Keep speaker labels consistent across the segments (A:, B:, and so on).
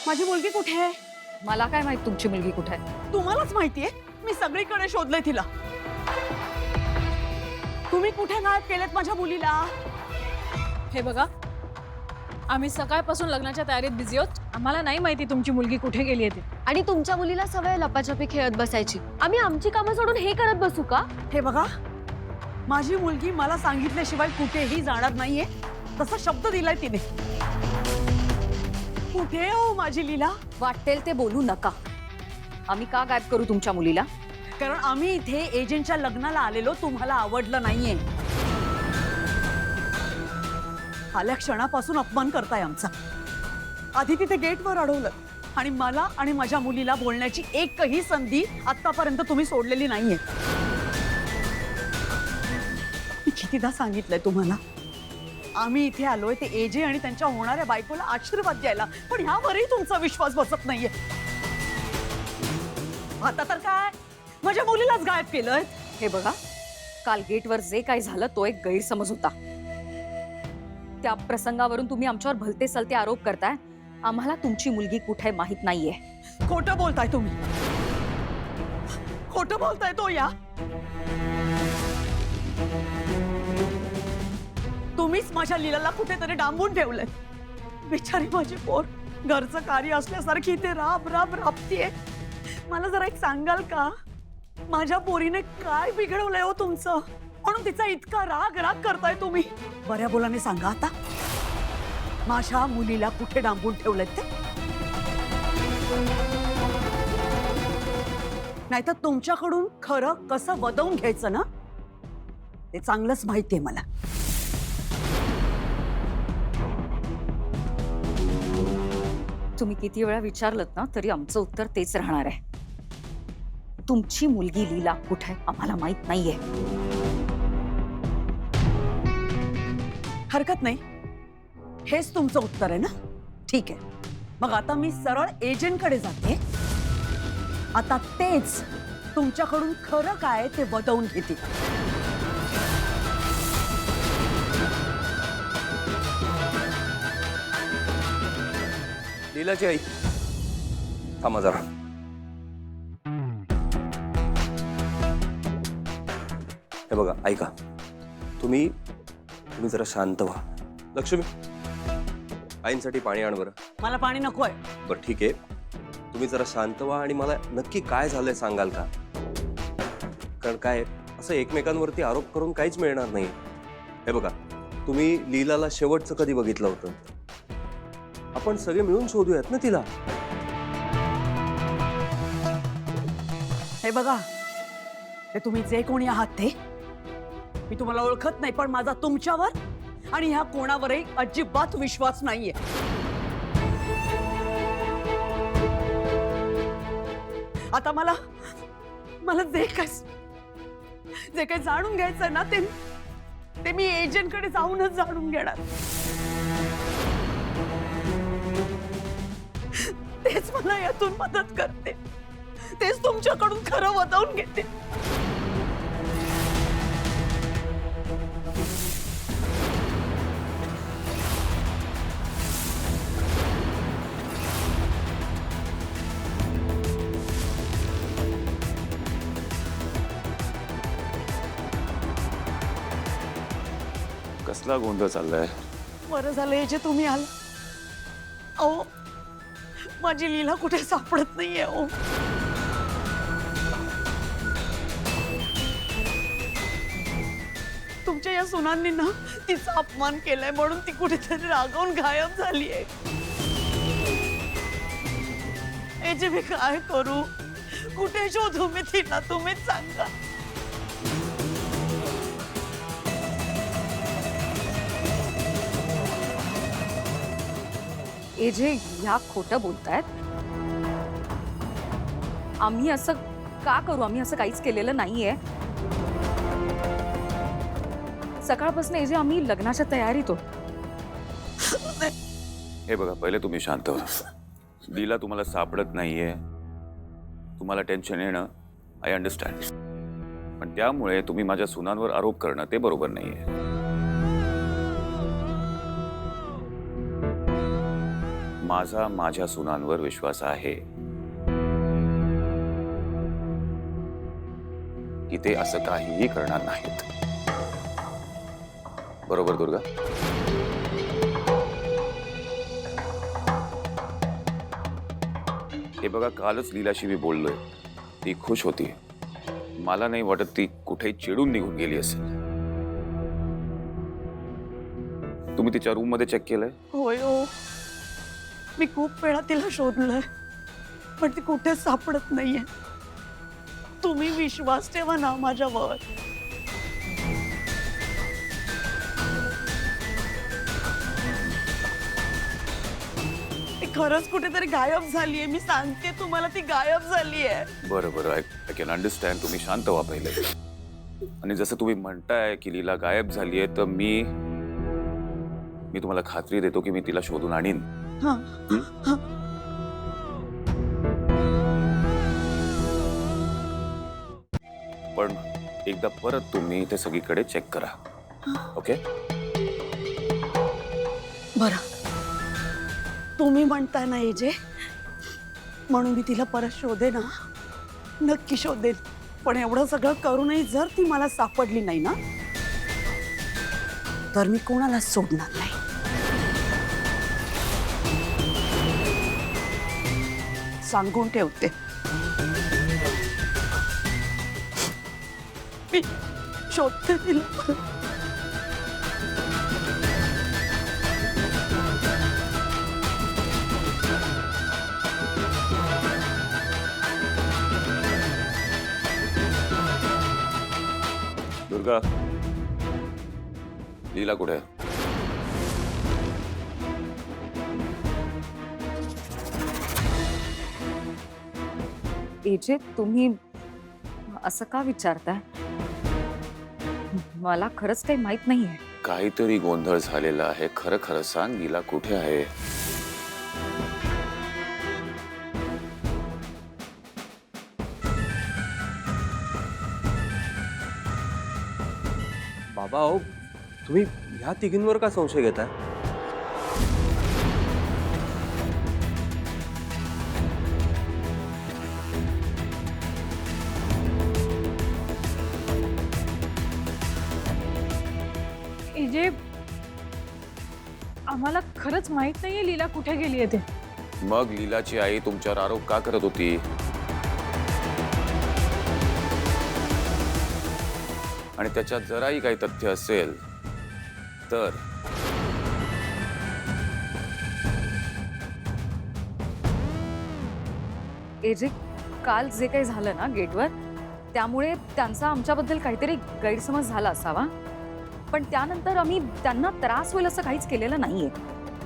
A: माझी मुलगी कुठे आहे?
B: मला काय माहित तुमची मुलगी कुठे आहे?
A: तुम्हालाच माहितीये, मी सगळीकडे शोधलंय तिला. तुम्ही कुठे गायब केलेत माझ्या मुलीला?
C: हे बघा, आम्ही सकाळपासून लग्नाच्या तयारीत बिझी आहोत. आम्हाला नाही माहिती तुमची मुलगी कुठे गेली आहे ती.
D: आणि तुमच्या मुलीला सवय लपाछपी खेळत बसायची. आम्ही आमची कामं सोडून हे करत बसू का?
A: हे बघा, माझी मुलगी मला सांगितल्याशिवाय कुठेही जाणार नाहीये, तसा शब्द दिलाय तिने. कुठे हो माझी लीला?
B: वाटेल ते बोलू नका. आम्ही का गायब करू तुमच्या मुलीला?
A: कारण आम्ही इथे एजंटच्या लग्नाला आलेलो तुम्हाला आवडलं नाहीये. आल्या क्षणापासून अपमान करताय आमचा. आधी तिथे गेटवर अडवलं आणि मला आणि माझ्या मुलीला बोलण्याची एकही संधी आतापर्यंत तुम्ही सोडलेली नाहीये. मी कितीदा सांगितलंय तुम्हाला, आम्ही इथे आलोय ते एजे आणि त्यांच्या होणाऱ्या बायकोला आशीर्वाद द्यायला, पण ह्यावरही तुमचा विश्वास बसत नाहीये. आता तर काय, माझ्या मुलीलाच गायब केलंय.
B: हे बघा, काल गेटवर जे काय झालं तो एक गैरसमज होता. त्या प्रसंगावरून तुम्ही आमच्यावर भलते सलते आरोप करताय. आम्हाला तुमची मुलगी कुठे माहित नाहीये.
A: खोटं बोलताय तुम्ही, खोटं बोलताय तो. या तुम्हीच माझ्या लीलाला कुठेतरी डांबून ठेवलंय. बिचारी माझी पोर घरचं कार्य असल्यासारखी ते राब राब राबतीये. मला जरा एक सांगाल का, माझ्या पोरीने काय बिघडवलंय हो तुमचं, म्हणून तिचा इतका राग राग करताय तुम्ही? बऱ्या बोलाने सांगा आता, माझ्या मुलीला कुठे डांबून ठेवलंय ते? नाहीतर तुमच्याकडून खरं कसं वदवून घ्यायचं ना, ते चांगलंच माहितीये मला.
B: तुम्ही किती वेळा विचारलं ना तरी आमचं उत्तर तेच राहणार आहे. तुमची मुलगी लीला कुठे आम्हाला माहित नाहीये.
A: हरकत नाही, हेच तुमचं उत्तर आहे ना? ठीक आहे, मग आता मी सरळ एजंटकडे जाते. आता तेच तुमच्याकडून खरं काय ते वदवून घेते.
E: लीलाची आई, थांबा जरा. हे बघा, ऐका, तुम्ही जरा शांत व्हा. लक्ष्मी, आईंसाठी पाणी आण बरं.
A: मला पाणी नकोय.
E: बरं ठीक आहे, तुम्ही जरा शांत व्हा आणि मला नक्की काय झालंय सांगाल का? कारण काय, असं एकमेकांवरती आरोप करून काहीच मिळणार नाही. हे बघा, तुम्ही लीलाला शेवटचं कधी बघितलं होतं? आपण सगळे मिळून शोधूयात ना तिला.
A: हे बघा, हे तुम्ही जे कोणी आहात ते, मी तुम्हाला ओळखत नाही, पण माझा तुमच्यावर आणि ह्या कोणावरही अजिबात विश्वास नाहीये. आता मला जे काही जाणून घ्यायचं ना, ते मी एजंटकडे जाऊनच जाणून घेणार. तेच मला यातून मदत करते, तेच तुमच्याकडून खरं वदवून घेते.
F: कसला गोंधळ चाललाय?
A: बरं झालं हे जे तुम्ही आला. अहो, माझी लीला कुठे सापडत नाहीये. अहो, तुमच्या या सुनांनी ना तिचा अपमान केलाय म्हणून ती कुठेतरी रागावून गायब झालीये. हे जे मी काय करू, कुठे शोधू मी तिला, तुम्हीच सांगा.
B: एजे ह्या खोटं बोलतायत. आम्ही असं का करू? आम्ही असं काहीच केलेलं नाहीये. सकाळपासून एजे आम्ही लग्नाच्या तयारीत होतो.
F: हे बघा, पहिले तुम्ही शांत व्हा. लीला तुम्हाला सापडत नाहीये, तुम्हाला टेन्शन येणं आय अंडरस्टँड, पण त्यामुळे तुम्ही माझ्या सुनांवर आरोप करणं ते बरोबर नाहीये. माझा माझ्या सुनांवर विश्वास आहे की ते असं काहीही करणार नाहीत. बरोबर दुर्गा? हे बघा, कालच लीलाशी मी बोललोय. ती खुश होती. मला नाही वाटत ती कुठे चिडून निघून गेली असेल. तुम्ही तिच्या रूम मध्ये चेक केलंय?
A: होय हो, मी खूप वेळा तिला शोधलंय पण ती कुठेच सापडत नाहीये. तुम्ही विश्वास ठेवा ना माझ्यावर. ती खरंच कुठेतरी गायब झालीये. मी सांगते तुम्हाला, ती गायब झालीये.
F: बरं बरं, आय कॅन अंडरस्टँड. तुम्ही शांत व्हा पहिले. आणि जसं तुम्ही म्हणताय की लीला गायब झालीये, तर मी तुम्हाला खात्री देतो की मी तिला शोधून आणीन.
A: हा, हा.
F: पण एकदा परत तुम्ही ते सगळीकडे चेक करा. ओके?
A: बरं, तुम्ही म्हणताय ना एजे, म्हणून मी तिला परत शोधे ना, नक्की शोधेन. पण एवढं सगळं करूनही जर ती मला सापडली नाही ना, तर मी कोणालाच सोडणार नाही. सांगून ठेवते. मी शोधते तिला परत.
F: दुर्गा, लीला कुठे आहे?
B: एजे, तुम्ही असं का विचारताय? मला खरंच काही माहित नाहीये.
F: काहीतरी गोंधळ झालेला आहे. खरं खरं सांग, लीला कुठे आहे?
E: बाबा अहो, तुम्ही ह्या तिघींवर का संशय घेताय?
C: एजे, आम्हाला खरंच माहित नाहीये लीला कुठे गेली आहे ते.
F: मग लीलाची आई तुमच्यावर आरोप का करत होती? आणि त्याच्यात जराही काही तथ्य असेल तर
B: एजे, काल जे काही झालं ना गेटवर, त्यामुळे त्यांचा आमच्याबद्दल काहीतरी गैरसमज झाला असावा. पण त्यानंतर आम्ही त्यांना त्रास होईल असं काहीच केलेलं नाहीये.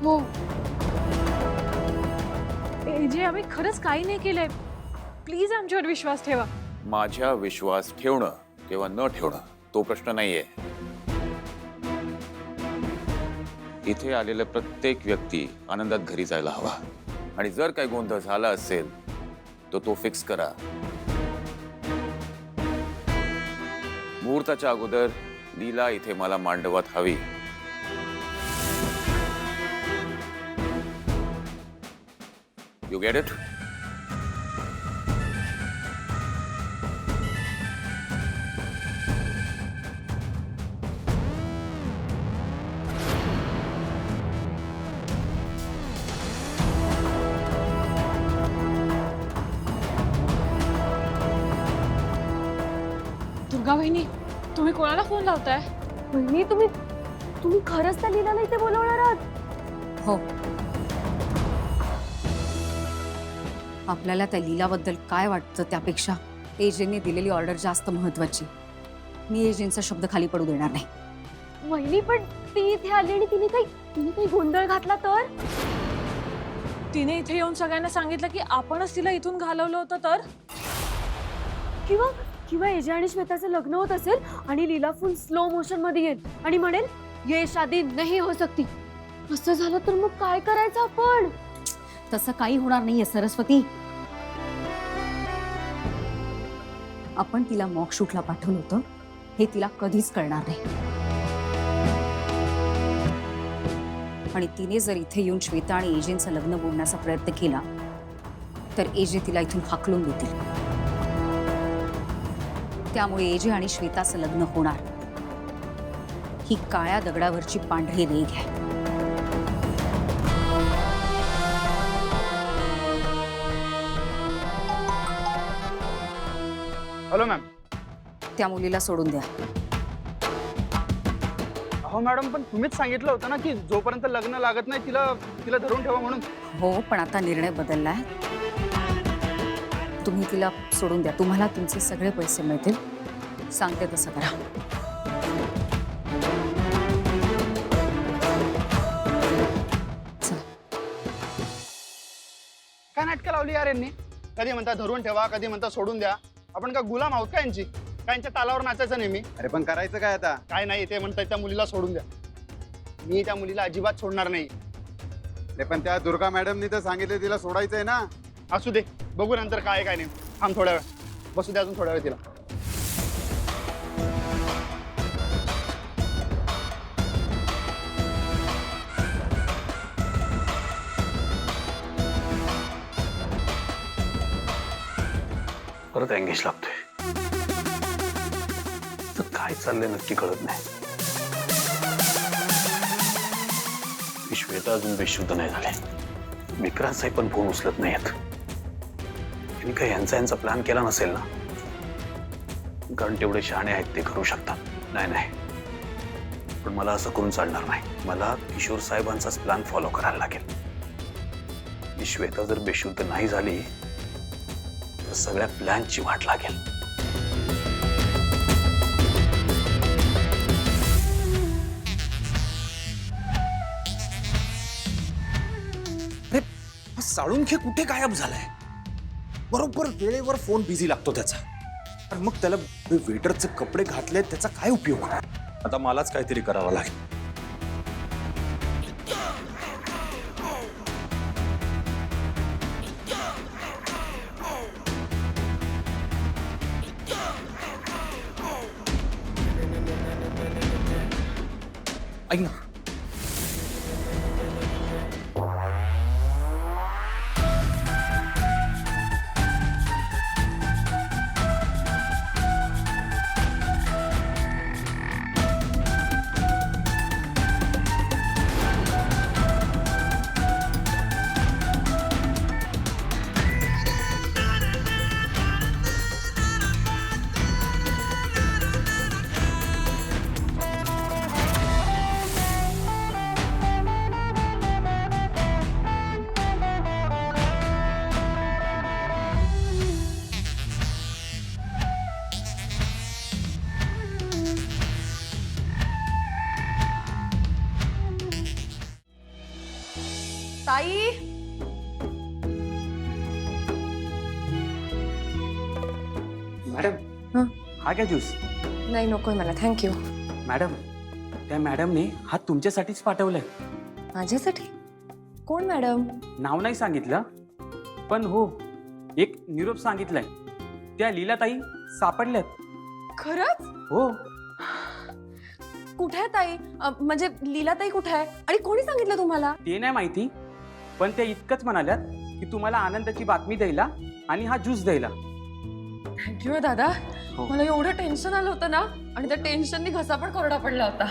C: हो एजे, आम्ही खरंच काही नाही केलंय. प्लीज आमच्यावर विश्वास ठेवा.
F: माझ्या विश्वास ठेवणं किंवा न ठेवणं तो प्रश्न नाहीये. इथे आलेला प्रत्येक व्यक्ती आनंदात घरी जायला हवा. आणि जर काही गोंधळ झाला असेल तर तो फिक्स करा. मुहूर्ताच्या अगोदर लीला इथे मला मांडवात हवी. You get it?
C: दुर्गा वहिनी, तुम्ही कोणाला फोन लावताय?
D: वहिनी, तुम्ही खरंच त्या लीलाला इथे बोलवणार आहात?
B: हो, आपल्याला त्या लीलाबद्दल काय वाटतं त्यापेक्षा एजेंनी दिलेली ऑर्डर जास्त महत्वाची. मी एजेंचा शब्द खाली पडू देणार नाही.
D: वहिनी, पण ती इथे आली आणि तिने काही गोंधळ घातला तर?
C: तिने इथे येऊन सगळ्यांना सांगितलं की आपणच तिला इथून घालवलं होतं तर?
D: किंवा एजे आणि श्वेताचं लग्न होत असेल आणि लीला फुल स्लो मोशन मध्ये येईल आणि म्हणेल ये शादी नहीं हो सकती. असं झालं तर मग काय करायचं आपण?
B: तसं काही होणार नाहीये सरस्वती. आपण तिला मॉक शूटला पाठवलं होतं हे तिला कधीच कळणार नाही. आणि तिने जर इथे येऊन श्वेता आणि एजेंचं लग्न बोलण्याचा प्रयत्न केला तर एजे तिला इथून हाकलून देतील. त्यामुळे एजे आणि श्वेताचं लग्न होणार. ही काळ्या दगडावरची पांढरी रेघ आहे.
G: Hello ma'am.
B: त्या मुलीला सोडून द्या.
G: अहो मॅडम, पण तुम्हीच सांगितलं होतं ना की जोपर्यंत लग्न लागत नाही तिला तिला धरून ठेवा म्हणून.
B: हो, पण आता निर्णय बदललाय. तुम्ही तिला सोडून द्या. तुम्हाला तुमचे सगळे पैसे मिळतील. सांगते तसं करा. चला.
G: काय नाटकं लावली यार यांनी. कधी म्हणता धरून ठेवा, कधी म्हणता सोडून द्या. आपण का गुलाम आहोत का यांची? का यांच्या तालावर नाचायचं नेहमी?
H: अरे पण करायचं काय आता?
G: काय नाही, ते म्हणतात त्या मुलीला सोडून द्या. मी त्या मुलीला अजिबात सोडणार नाही.
H: अरे पण त्या दुर्गा मॅडमनी तर सांगितलं तिला सोडायचंय ना.
G: असू दे, बघू नंतर काय काय नाही. थांब थोड्या वेळ, बसू दे अजून थोड्या वेळ तिला.
I: परत एंगेज लागतोय. तर काय चाललंय नक्की कळत नाही. श्वेता अजून बेशुद्ध नाही झाले. विक्रांत साहेब पण फोन उचलत नाहीत. त्यांनी काय यांचा प्लॅन केला नसेल ना, कारण तेवढे शहाणे आहेत, ते करू शकतात. नाही, पण मला असं करून चालणार नाही. मला किशोर साहेबांचाच प्लॅन फॉलो करायला लागेल. ही श्वेता जर बेशुद्ध नाही झाली तर सगळ्या प्लॅनची वाट लागेल.
J: साळुंखे कुठे गायब झालाय? बरोबर वेळेवर फोन बिझी लागतो त्याचा. पण मग त्याला वेटरचे कपडे घातले, त्याचा काय उपयोग? आता मलाच काहीतरी करावं लागेल. ऐक ना,
D: ताई,
K: मॅडम, हा काय ज्यूस?
D: नाही नकोय मला, थँक्यू.
K: मॅडम, त्या मॅडमने हा तुमच्यासाठीच पाठवलाय.
D: माझ्यासाठी? कोण मॅडम?
K: नाव नाही सांगितलं, पण हो, एक निरोप सांगितलाय. त्या लीलाताई सापडल्यात.
D: खरंच?
K: हो.
D: कुठे आहे ताई? म्हणजे लीलाताई कुठे आहे आणि कोणी सांगितलं तुम्हाला?
K: ते नाही माहिती, पण त्या इतकंच म्हणाल्यात की तुम्हाला आनंदाची बातमी द्यायला आणि हा ज्यूस द्यायला.
D: थँक्यू दादा.
K: हो.
D: मला एवढं टेन्शन आलं होतं ना, आणि त्या टेन्शननी घसा पण कोरडा पडला होता.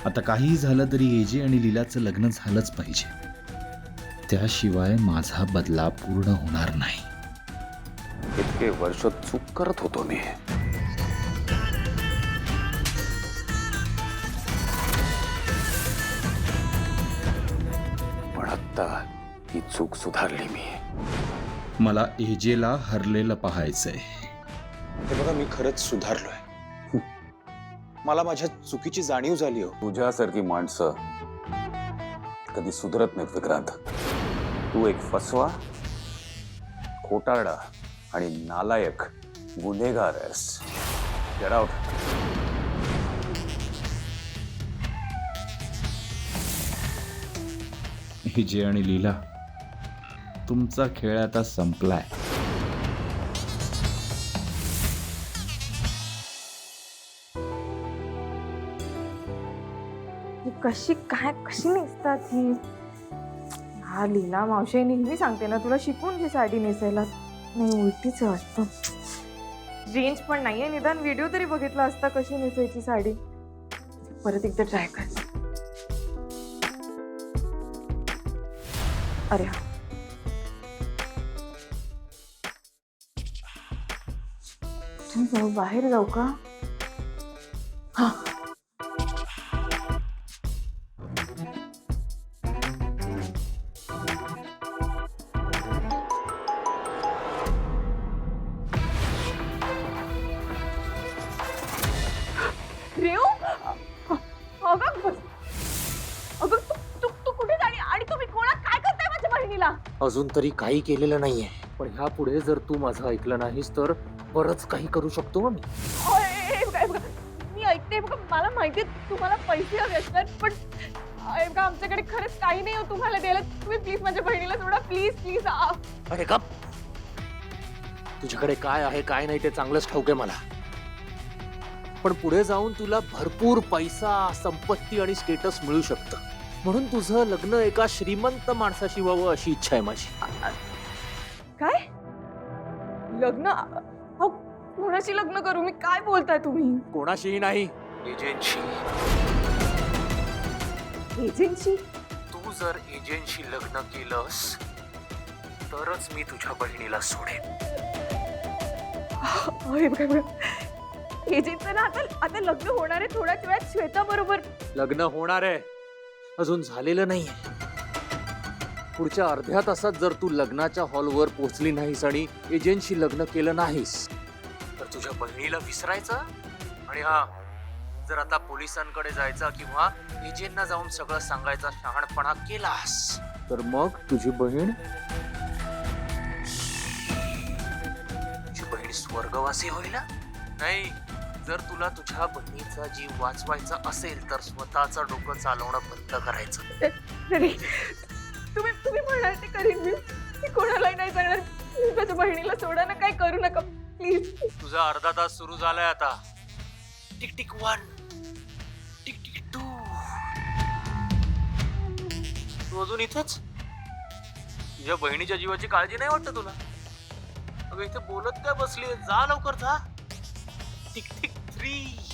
J: आता काहीही झालं तरी एजे आणि लीलाचं लग्न झालंच पाहिजे. त्याशिवाय माझा बदला पूर्ण होणार नाही.
F: इतके वर्ष चूक करत होतो मी. पण आता ही चूक सुधारली मी.
J: मला एजेला हरलेलं पाहायचंय. हे बघा, मी खरंच सुधारलोय. मला माझ्या चुकीची जाणीव झाली हो.
F: तुझ्यासारखी माणसं कधी सुधरत नाहीत विक्रांत. तू एक फसवा, खोटारडा आणि नालायक गुन्हेगार आहेस. Get out.
J: एजे आणि लीला, तुमचा खेळ आता संपलाय.
L: कशी नेसतात ही? हा लीला मावशी नेहमी सांगते ना, तुला शिकून घे साडी नेसायला. नाही, उलटीच आहे वाटतं. रेंज पण नाहीये, निदान व्हिडिओ तरी बघितला असता कशी नेसायची साडी. परत एकदा ट्राय कर. अरे हा, जाऊ, बाहेर जाऊ का? हा,
M: अजून तरी काही केलेलं नाहीये, पण ह्या पुढे जर तू माझं ऐकलं नाहीस तर बरंच काही करू शकतो मी.
L: मी ऐकते बघा, मला माहिती तुम्हाला पैसे हवे असतात, पण आमच्याकडे खरंच काही नाही हो तुम्हाला द्यायला. तुम्ही प्लीज माझ्या बहिणीला सोडा, प्लीज प्लीज.
M: अरे गप, तुझ्याकडे काय आहे काय नाही ते चांगलंच ठाऊक आहे मला. पण पुढे जाऊन तुला भरपूर पैसा, संपत्ती आणि स्टेटस मिळू शकतं, म्हणून तुझं लग्न एका श्रीमंत माणसाशी व्हावं अशी इच्छा आहे माझी.
L: काय लग्न? कोणाशी लग्न करू मी? काय बोलताय तुम्ही?
M: कोणाशीही नाही, एजंटशी.
L: एजंटशी?
M: तू जर एजंटशी लग्न केलंस तरच मी तुझ्या बहिणीला सोडेन.
L: एजंटचं ना आता लग्न होणार आहे थोड्याच वेळात श्वेता बरोबर.
M: लग्न होणार आहे, अजून झालेलं नाहीये. पुढच्या अर्ध्या तासात जर तू लग्नाच्या हॉलवर पोहोचली नाहीस आणि एजंटशी लग्न केलं नाहीस तर तुझ्या बहिणीला विसरायचं. आणि हा, जर आता पोलिसांकडे जायचा किंवा एजंटना जाऊन सगळं सांगायचा शहाणपणा केलास तर मग तुझी बहीण स्वर्गवासी होईल. नाही, जर तुला तुझ्या बहिणीचा जीव वाचवायचा असेल तर स्वतःचं डोकं चालवणं बंद करायचं.
L: तुम्ही म्हणाल ते करीन मी कोणालाही नाही सांगणार. माझ्या बहिणीला सोडा ना, काय करू नका प्लीज.
M: तुझा अर्धा तास सुरू झालाय आता. Tick tick 1, tick tick 2. तू अजून इथेच? तुझ्या बहिणीच्या जीवाची काळजी नाही वाटत तुला? अगं इथे बोलत काय बसली? जा लवकर जा. Tick tick 3.